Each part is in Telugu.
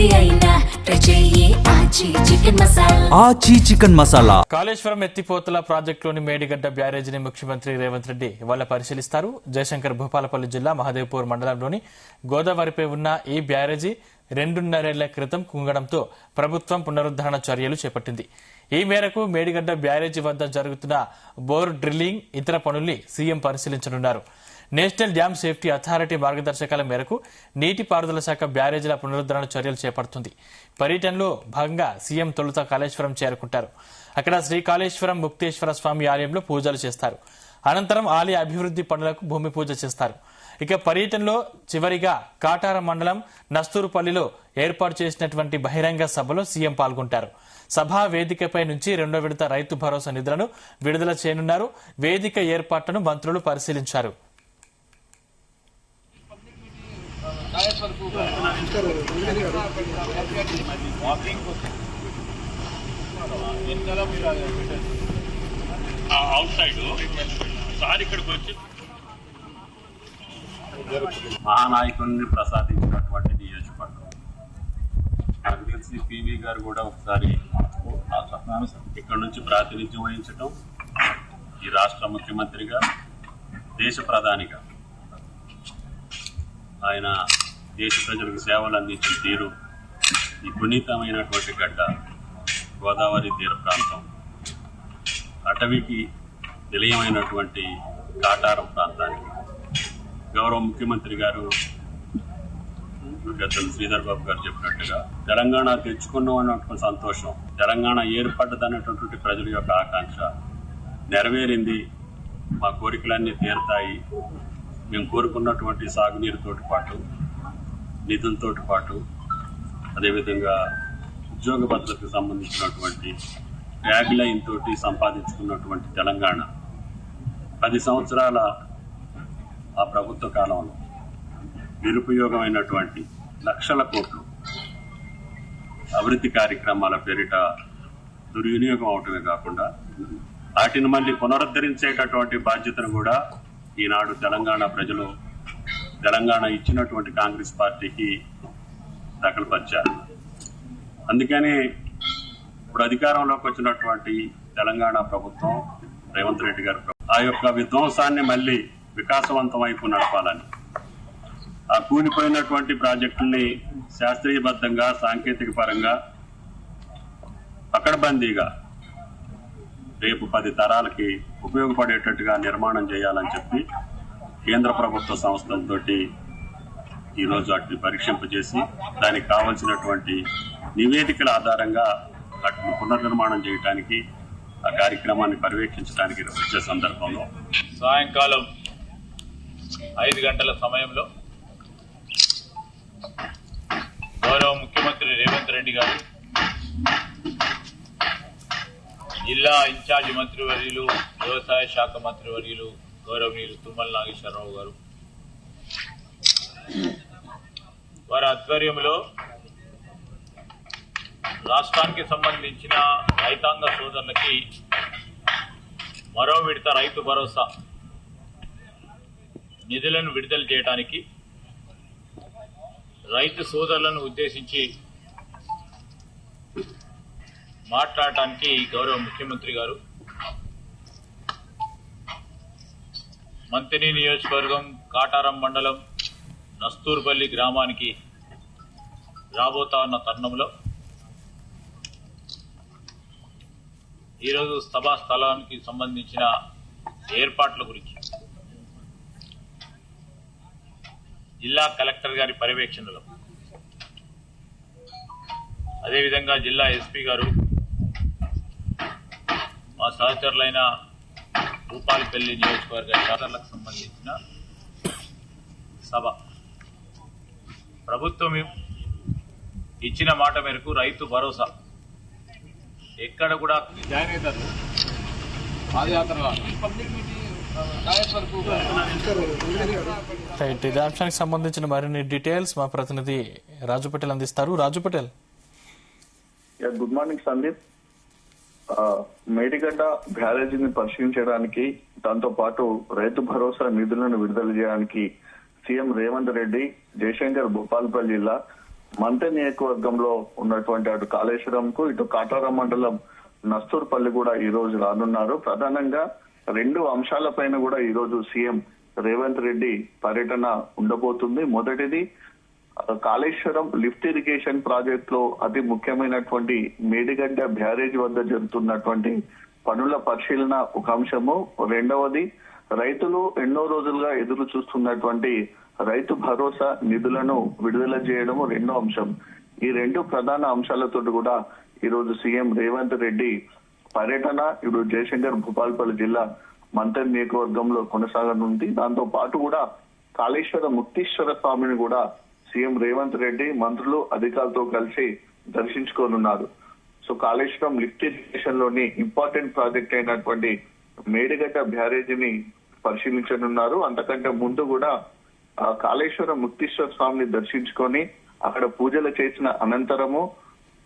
ఏది అయినా చెయ్యి ఆచి చికెన్ మసాలా. కాళేశ్వరం ఎత్తిపోతల ప్రాజెక్టులోని మేడిగడ్డ బ్యారేజీని ముఖ్యమంత్రి రేవంత్ రెడ్డి ఇవాళ పరిశీలిస్తారు. జయశంకర్ భూపాలపల్లి జిల్లా మహదేవ్పూర్ మండలంలోని గోదావరిపై ఉన్న ఈ బ్యారేజీ 2.5 ఏళ్ల క్రితం కుంగడంతో ప్రభుత్వం పునరుద్దరణ చర్యలు చేపట్టింది. ఈ మేరకు మేడిగడ్డ బ్యారేజీ వద్ద జరుగుతున్న బోర్ డ్రిల్లింగ్, ఇతర పనుల్ని సీఎం పరిశీలించనున్నారు. నేషనల్ డ్యామ్ సేఫ్టీ అథారిటీ మార్గదర్శకాల మేరకు నీటిపారుదల శాఖ బ్యారేజీల పునరుద్దరణ చర్యలు చేపడుతుంది. పర్యటనలో భాగంగా సీఎం తొలుత కాళేశ్వరం చేరుకుంటారు. అక్కడ శ్రీకాళేశ్వరం ముక్తేశ్వర స్వామి ఆలయంలో పూజలు చేస్తారు. అనంతరం ఆలయ అభివృద్ది పనులకు భూమి పూజ చేస్తారు. ఇక పర్యటనలో చివరిగా కాటారం మండలం నస్తూరుపల్లిలో ఏర్పాటు చేసినటువంటి బహిరంగ సభలో సీఎం పాల్గొంటారు. సభా వేదికపై నుంచి 2వ విడత రైతు భరోసా నిధులను విడుదల చేయనున్నారు. వేదిక ఏర్పాట్లను మంత్రులు పరిశీలించారు. మహానాయకుడిని ప్రసాదించినటువంటి నియోజకవర్గం. నాకు తెలిసి పివి గారు కూడా ఒకసారి ఇక్కడ నుంచి ప్రాతినిధ్యం వహించడం, ఈ రాష్ట్ర ముఖ్యమంత్రిగా, దేశ ప్రధానిగా ఆయన దేశ ప్రజలకు సేవలు అందించిన తీరు, ఈ పునీతమైనటువంటి గడ్డ గోదావరి తీర ప్రాంతం, అటవీకి నిలయమైనటువంటి కాటారం ప్రాంతానికి గౌరవ ముఖ్యమంత్రి గారు శ్రీధర్ బాబు గారు చెప్పినట్టుగా తెలంగాణ తెచ్చుకున్నాం అన్నటువంటి సంతోషం, తెలంగాణ ఏర్పడ్డదన్నటువంటి ప్రజల యొక్క ఆకాంక్ష నెరవేరింది. మా కోరికలన్నీ తీరుతాయి. మేము కోరుకున్నటువంటి సాగునీరుతోటి పాటు, నిధులతో పాటు, అదేవిధంగా ఉద్యోగ భద్రతకు సంబంధించినటువంటి ట్యాగ్ లైన్ తోటి సంపాదించుకున్నటువంటి తెలంగాణ 10 సంవత్సరాల ఆ ప్రభుత్వ కాలంలో నిరుపయోగమైనటువంటి లక్షల కోట్లు అభివృద్ధి కార్యక్రమాల పేరిట దుర్వినియోగం అవటమే కాకుండా వాటిని మళ్ళీ పునరుద్ధరించేటటువంటి బాధ్యతను కూడా ఈనాడు తెలంగాణ ప్రజలు, తెలంగాణ ఇచ్చినటువంటి కాంగ్రెస్ పార్టీకి దఖలుపరిచారు. అందుకని ఇప్పుడు అధికారంలోకి వచ్చినటువంటి తెలంగాణ ప్రభుత్వం, రేవంత్ రెడ్డి గారు ఆ యొక్క విధ్వంసాన్ని మళ్లీ వికాసవంతం వైపు నడపాలని, ఆ కూలిపోయినటువంటి ప్రాజెక్టుల్ని శాస్త్రీయబద్ధంగా, సాంకేతిక పరంగా, పకడ్బందీగా రేపు 10 తరాలకి ఉపయోగపడేటట్టుగా నిర్మాణం చేయాలని చెప్పి కేంద్ర ప్రభుత్వ సంస్థలతోటి ఈరోజు వాటిని పరీక్షింపజేసి దానికి కావలసినటువంటి నివేదికల ఆధారంగా వాటిని పునర్నిర్మాణం చేయడానికి, ఆ కార్యక్రమాన్ని పర్యవేక్షించడానికి వచ్చే సందర్భంలో సాయంకాలం 5 గంటల సమయంలో గౌరవ ముఖ్యమంత్రి రేవంత్ రెడ్డి గారు, జిల్లా ఇన్ఛార్జి మంత్రివర్యులు, వ్యవసాయ శాఖ మంత్రివర్యులు గౌరవనీయులు తుమ్మల నాగేశ్వరరావు గారు వారి ఆధ్వర్యంలో రాష్ట్రానికి సంబంధించిన రైతాంగ సోదరులకి మరో విడత రైతు భరోసా నిధులను విడుదల చేయడానికి రైతు సోదరులను ఉద్దేశించి మాట్లాడటానికి గౌరవ ముఖ్యమంత్రి గారు మంతిని నియోజకవర్గం కాటారం మండలం నస్తూరుపల్లి గ్రామానికి రాబోతా ఉన్న తరుణంలో ఈరోజు సభా స్థలానికి సంబంధించిన ఏర్పాట్ల గురించి జిల్లా కలెక్టర్ గారి పర్యవేక్షణలో, అదేవిధంగా జిల్లా ఎస్పీ గారు, మా సహచరులైన భూపాలపల్లి నియోజకవర్గ శాసనలకు సంబంధించిన సభ, ప్రభుత్వం ఇచ్చిన మాట మేరకు రైతు భరోసా ఎక్కడ కూడా ఇదే అంశానికి సంబంధించిన మరిన్ని డీటెయిల్స్ మా ప్రతినిధి రాజు పటేల్ అందిస్తారు. రాజు పటేల్. Good morning Sandeep. మేడిగడ్డ బ్యారేజీని పరిశీలించడానికి, దాంతో పాటు రైతు భరోసా నిధులను విడుదల చేయడానికి సీఎం రేవంత్ రెడ్డి జయశంకర్ భూపాలపల్లి జిల్లా మంతెన నియోజకవర్గంలో ఉన్నటువంటి అటు కాళేశ్వరంకు ఇటు కాటారం మండలం నస్తూర్పల్లి కూడా ఈ రోజు రానున్నారు. ప్రధానంగా 2 అంశాలపైన కూడా ఈ రోజు సీఎం రేవంత్ రెడ్డి పర్యటన ఉండబోతుంది. మొదటిది కాళేశ్వరం లిఫ్ట్ ఇరిగేషన్ ప్రాజెక్ట్ లో అతి ముఖ్యమైనటువంటి మేడిగడ్డ బ్యారేజ్ వద్ద జరుగుతున్నటువంటి పనుల పరిశీలన ఒక అంశము. రెండవది రైతులు ఎన్నో రోజులుగా ఎదురు చూస్తున్నటువంటి రైతు భరోసా నిధులను విడుదల చేయడము రెండో అంశం. ఈ 2 ప్రధాన అంశాలతో కూడా ఈ రోజు సీఎం రేవంత్ రెడ్డి పర్యటన ఇప్పుడు జయశంకర్ భూపాలపల్లి జిల్లా మంతెన నియోజకవర్గంలో కొనసాగనుంది. దాంతో పాటు కూడా కాళేశ్వర ముక్తీశ్వర స్వామిని కూడా సీఎం రేవంత్ రెడ్డి మంత్రులు అధికారులతో కలిసి దర్శించుకోనున్నారు. సో కాళేశ్వరం లిఫ్ట్ ఇరిగేషన్ లోని ఇంపార్టెంట్ ప్రాజెక్ట్ అయినటువంటి మేడిగడ్డ బ్యారేజీని పరిశీలించనున్నారు. అంతకంటే ముందు కూడా కాళేశ్వరం ముక్తీశ్వర స్వామిని దర్శించుకొని అక్కడ పూజలు చేసిన అనంతరము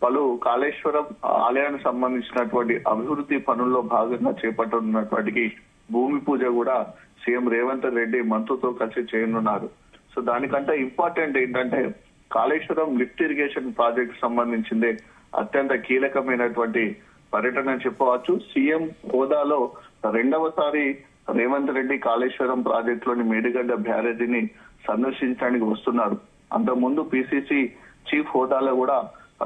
పలు కాళేశ్వరం ఆలయానికి సంబంధించినటువంటి అభివృద్ధి పనుల్లో భాగంగా చేపట్టనున్నటువంటి భూమి పూజ కూడా సీఎం రేవంత్ రెడ్డి మంత్రులతో కలిసి చేయనున్నారు. సో దానికంటే ఇంపార్టెంట్ ఏంటంటే కాళేశ్వరం లిఫ్ట్ ఇరిగేషన్ ప్రాజెక్ట్ సంబంధించిందే అత్యంత కీలకమైనటువంటి పర్యటన చెప్పవచ్చు. సీఎం హోదాలో 2వసారి రేవంత్ రెడ్డి కాళేశ్వరం ప్రాజెక్ట్ లోని మేడిగడ్డ బ్యారేజీని సందర్శించడానికి వస్తున్నారు. అంతకుముందు పిసిసి చీఫ్ హోదాలో కూడా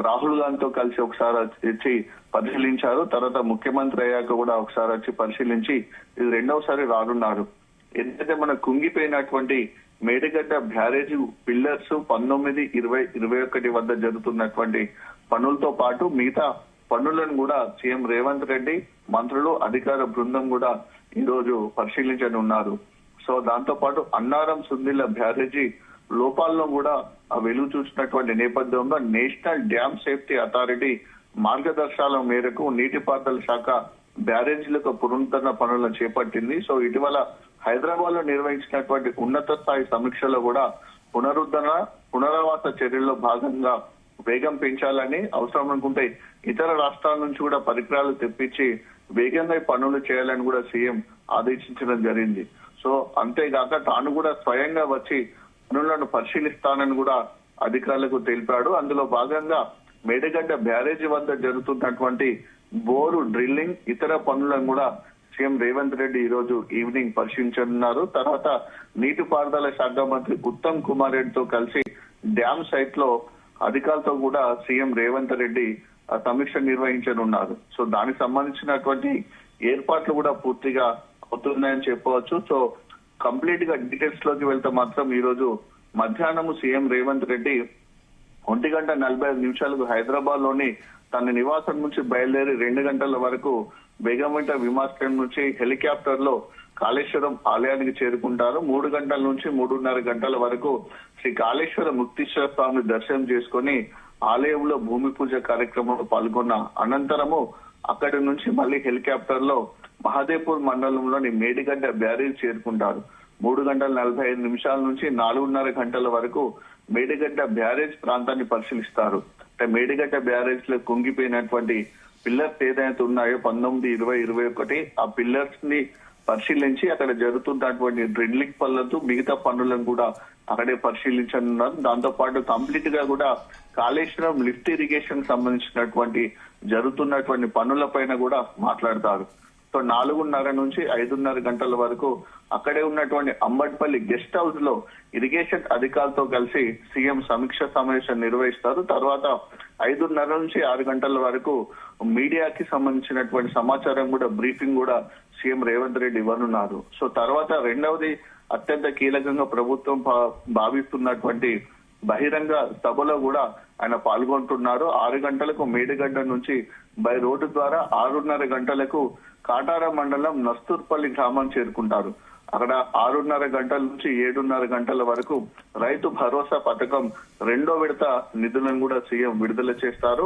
రాహుల్ గాంధీతో కలిసి ఒకసారి వచ్చి పరిశీలించారు. తర్వాత ముఖ్యమంత్రి అయ్యాక కూడా ఒకసారి వచ్చి పరిశీలించి ఇది 2వసారి రానున్నారు. ఏదైతే మన కుంగిపోయినటువంటి మేడిగడ్డ బ్యారేజీ పిల్లర్స్ 19, 20, 21 వద్ద జరుగుతున్నటువంటి పనులతో పాటు మిగతా పనులను కూడా సీఎం రేవంత్ రెడ్డి మంత్రులు అధికార బృందం కూడా ఈ రోజు పరిశీలించనున్నారు. సో దాంతో పాటు అన్నారం సుందిల్ల బ్యారేజీ లోపాలను కూడా వెలుగు చూసినటువంటి నేపథ్యంలో నేషనల్ డ్యామ్ సేఫ్టీ అథారిటీ మార్గదర్శకాల మేరకు నీటిపారుదల శాఖ బ్యారేజీలకు పునరుద్ధరణ పనులను చేపట్టింది. సో ఇటీవల హైదరాబాద్ లో నిర్వహించినటువంటి ఉన్నత స్థాయి సమీక్షలో కూడా పునరావాస చర్యల్లో భాగంగా వేగం పెంచాలని, అవసరం అనుకుంటే ఇతర రాష్ట్రాల నుంచి కూడా పరికరాలు తెప్పించి వేగంగా పనులు చేయాలని కూడా సీఎం ఆదేశించడం జరిగింది. సో అంతేగాక తాను కూడా స్వయంగా వచ్చి పనులను పరిశీలిస్తానని కూడా అధికారులకు తెలిపాడు. అందులో భాగంగా మేడిగడ్డ బ్యారేజీ వద్ద జరుగుతున్నటువంటి బోరు డ్రిల్లింగ్ ఇతర పనులను కూడా సీఎం రేవంత్ రెడ్డి ఈ రోజు ఈవినింగ్ పరిశీలించనున్నారు. తర్వాత నీటిపారుదల శాఖ మంత్రి ఉత్తమ్ కుమార్ రెడ్డితో కలిసి డ్యామ్ సైట్ లో అధికారులతో కూడా సీఎం రేవంత్ రెడ్డి సమీక్ష నిర్వహించనున్నారు. సో దానికి సంబంధించినటువంటి ఏర్పాట్లు కూడా పూర్తిగా అవుతున్నాయని చెప్పవచ్చు. సో కంప్లీట్ గా డీటెయిల్స్ లోకి వెళ్తే మాత్రం ఈ రోజు మధ్యాహ్నం సీఎం రేవంత్ రెడ్డి 1:45 హైదరాబాద్ లోని తన నివాసం నుంచి బయలుదేరి 2 గంటల వరకు బేగంపేట విమానాశ్రయం నుంచి హెలికాప్టర్ లో కాళేశ్వరం ఆలయానికి చేరుకుంటారు. 3 గంటల నుంచి 3:30 గంటల వరకు శ్రీ కాళేశ్వర ముక్తీశ్వర స్వామిని దర్శనం చేసుకుని ఆలయంలో భూమి పూజ కార్యక్రమంలో పాల్గొన్న అనంతరము అక్కడి నుంచి మళ్ళీ హెలికాప్టర్ లో మహదేవ్పూర్ మండలంలోని మేడిగడ్డ బ్యారేజ్ చేరుకుంటారు. 3:45 నుంచి 4:30 గంటల వరకు మేడిగడ్డ బ్యారేజ్ ప్రాంతాన్ని పరిశీలిస్తారు. అంటే మేడిగడ్డ బ్యారేజ్ లో కుంగిపోయినటువంటి పిల్లర్స్ ఏదైతే ఉన్నాయో 19, 20, 21 ఆ పిల్లర్స్ ని పరిశీలించి అక్కడ జరుగుతున్నటువంటి డ్రిల్లింగ్ పనులతో మిగతా పనులను కూడా అక్కడే పరిశీలించనున్నారు. దాంతో పాటు కంప్లీట్ గా కూడా కాళేశ్వరం లిఫ్ట్ ఇరిగేషన్ సంబంధించినటువంటి జరుగుతున్నటువంటి పనులపైన కూడా మాట్లాడతారు. సో 4:30 నుంచి 5:30 గంటల వరకు అక్కడే ఉన్నటువంటి అంబట్పల్లి గెస్ట్ హౌస్ లో ఇరిగేషన్ అధికారులతో కలిసి సీఎం సమీక్ష సమావేశం నిర్వహిస్తారు. తర్వాత 5:30 నుంచి 6 గంటల వరకు మీడియాకి సంబంధించినటువంటి సమాచారం కూడా బ్రీఫింగ్ కూడా సీఎం రేవంత్ రెడ్డి ఇవ్వనున్నారు. సో తర్వాత రెండవది అత్యంత కీలకంగా ప్రభుత్వం భావిస్తున్నటువంటి బహిరంగ సభలో కూడా ఆయన పాల్గొంటున్నారు. 6 గంటలకు మేడిగడ్డ నుంచి బై రోడ్డు ద్వారా 6:30 గంటలకు కాటారం మండలం నస్తూర్పల్లి గ్రామం చేరుకుంటారు. అక్కడ 6:30 గంటల నుంచి 7:30 గంటల వరకు రైతు భరోసా పథకం 2వ విడత నిధులను కూడా సీఎం విడుదల చేస్తారు.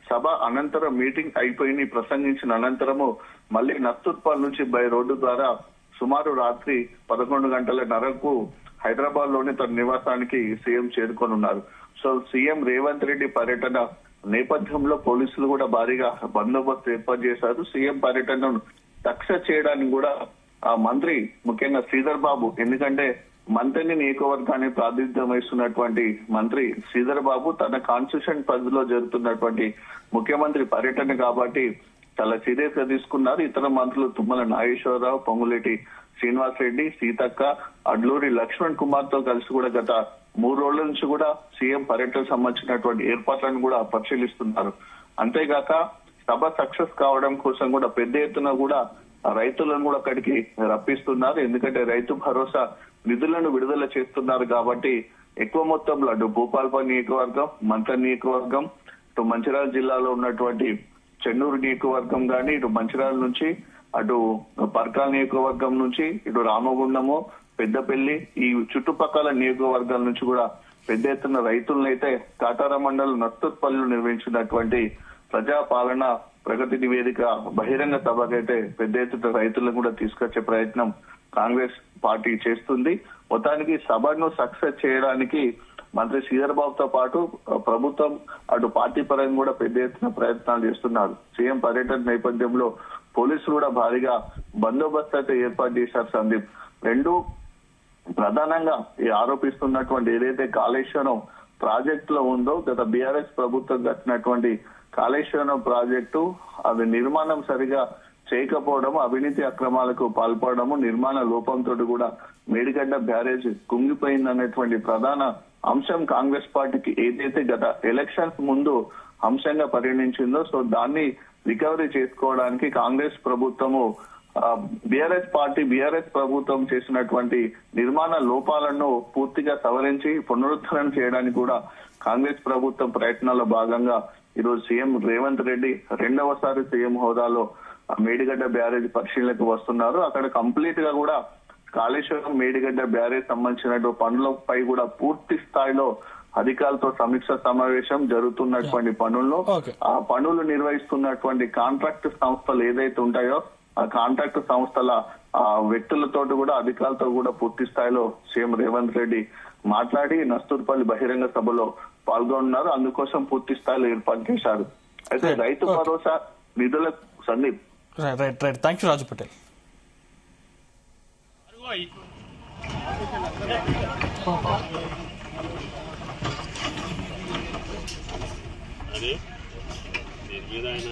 సభ అనంతరం మీటింగ్ అయిపోయి ప్రసంగించిన అనంతరము మళ్ళీ నస్తూర్పల్లి నుంచి బై రోడ్డు ద్వారా సుమారు రాత్రి 11:30 హైదరాబాద్ లోని తన నివాసానికి సీఎం చేరుకోనున్నారు. సో సీఎం రేవంత్ రెడ్డి పర్యటన నేపథ్యంలో పోలీసులు కూడా భారీగా బందోబస్తు ఏర్పాటు చేశారు. సీఎం పర్యటనను సక్సెస్ చేయడానికి కూడా మంత్రి ముఖ్యంగా శ్రీధర్ బాబు, ఎందుకంటే మంత్రిని నియోజకవర్గాన్ని ప్రాతినిధ్యం వహిస్తున్నటువంటి మంత్రి శ్రీధర్ బాబు తన కాన్స్టిట్యూషన్ పరిధిలో జరుగుతున్నటువంటి ముఖ్యమంత్రి పర్యటన కాబట్టి చాలా సీరియస్ గా తీసుకున్నారు. ఇతర మంత్రులు తుమ్మల నాగేశ్వరరావు, పొంగులేటి శ్రీనివాస్ రెడ్డి, సీతక్క, అడ్లూరి లక్ష్మణ్ కుమార్ తో కలిసి కూడా గత 3 రోజుల నుంచి కూడా సీఎం పర్యటన సంబంధించినటువంటి ఏర్పాట్లను కూడా పరిశీలిస్తున్నారు. అంతేగాక సభ సక్సెస్ కావడం కోసం కూడా పెద్ద ఎత్తున కూడా రైతులను కూడా అక్కడికి రప్పిస్తున్నారు. ఎందుకంటే రైతు భరోసా నిధులను విడుదల చేస్తున్నారు కాబట్టి ఎక్కువ మొత్తంలో అటు భూపాలపల్లి నియోజకవర్గం, మంత్రి నియోజకవర్గం, ఇటు మంచిర్యాల జిల్లాలో ఉన్నటువంటి చెన్నూరు నియోజకవర్గం గాని, ఇటు మంచిర్యాల నుంచి అటు పర్కాల్ నియోజకవర్గం నుంచి ఇటు రామగుండము, పెద్దపల్లి ఈ చుట్టుపక్కల నియోజకవర్గాల నుంచి కూడా పెద్ద ఎత్తున రైతులనైతే కాటార మండలం నస్తూర్పల్లిలో నిర్వహించినటువంటి ప్రజాపాలన ప్రగతి నివేదిక బహిరంగ సభకైతే పెద్ద ఎత్తున రైతులను కూడా తీసుకొచ్చే ప్రయత్నం కాంగ్రెస్ పార్టీ చేస్తుంది. మొత్తానికి సభను సక్సెస్ చేయడానికి మంత్రి శ్రీధర్ బాబుతో పాటు ప్రభుత్వం అటు పార్టీ పరంగా కూడా పెద్ద ఎత్తున ప్రయత్నాలు చేస్తున్నారు. సీఎం పర్యటన నేపథ్యంలో పోలీసులు కూడా భారీగా బందోబస్తు అయితే ఏర్పాటు చేశారు. సందీప్, రెండు ప్రధానంగా ఈ ఆరోపిస్తున్నటువంటి ఏదైతే కాళేశ్వరం ప్రాజెక్ట్ లో ఉందో గత బీఆర్ఎస్ ప్రభుత్వం కట్టినటువంటి కాళేశ్వరం ప్రాజెక్టు అది నిర్మాణం సరిగా చేయకపోవడం, అవినీతి అక్రమాలకు పాల్పడము, నిర్మాణ లోపంతో కూడా మేడిగడ్డ బ్యారేజ్ కుంగిపోయిందనేటువంటి ప్రధాన అంశం కాంగ్రెస్ పార్టీకి ఏదైతే గత ఎలక్షన్స్ ముందు అంశంగా పరిగణించిందో సో దాన్ని రికవరీ చేసుకోవడానికి కాంగ్రెస్ ప్రభుత్వము బీఆర్ఎస్ ప్రభుత్వం చేసినటువంటి నిర్మాణ లోపాలను పూర్తిగా సవరించి పునరుద్ధరణ చేయడానికి కూడా కాంగ్రెస్ ప్రభుత్వం ప్రయత్నాల్లో భాగంగా ఈరోజు సీఎం రేవంత్ రెడ్డి రెండవసారి సీఎం హోదాలో మేడిగడ్డ బ్యారేజ్ పరిశీలనకు వస్తున్నారు. అక్కడ కంప్లీట్ గా కూడా కాళేశ్వరం మేడిగడ్డ బ్యారేజ్ సంబంధించిన పనులపై కూడా పూర్తి స్థాయిలో అధికారులతో సమీక్ష సమావేశం జరుగుతున్నటువంటి పనుల్లో ఆ పనులు నిర్వహిస్తున్నటువంటి కాంట్రాక్ట్ సంస్థలు ఏదైతే ఉంటాయో ఆ కాంట్రాక్ట్ సంస్థల వ్యక్తులతో కూడా అధికారులతో కూడా పూర్తి స్థాయిలో సీఎం రేవంత్ రెడ్డి మాట్లాడి నస్తూర్పల్లి బహిరంగ సభలో పాల్గొన్నారు. అందుకోసం పూర్తి స్థాయిలో ఏర్పాటు చేశారు. అయితే రైతు భరోసా నిధుల సందీప్ రైట్ థ్యాంక్ యూ రాజు పటేల్. అది దీని మీద ఆయన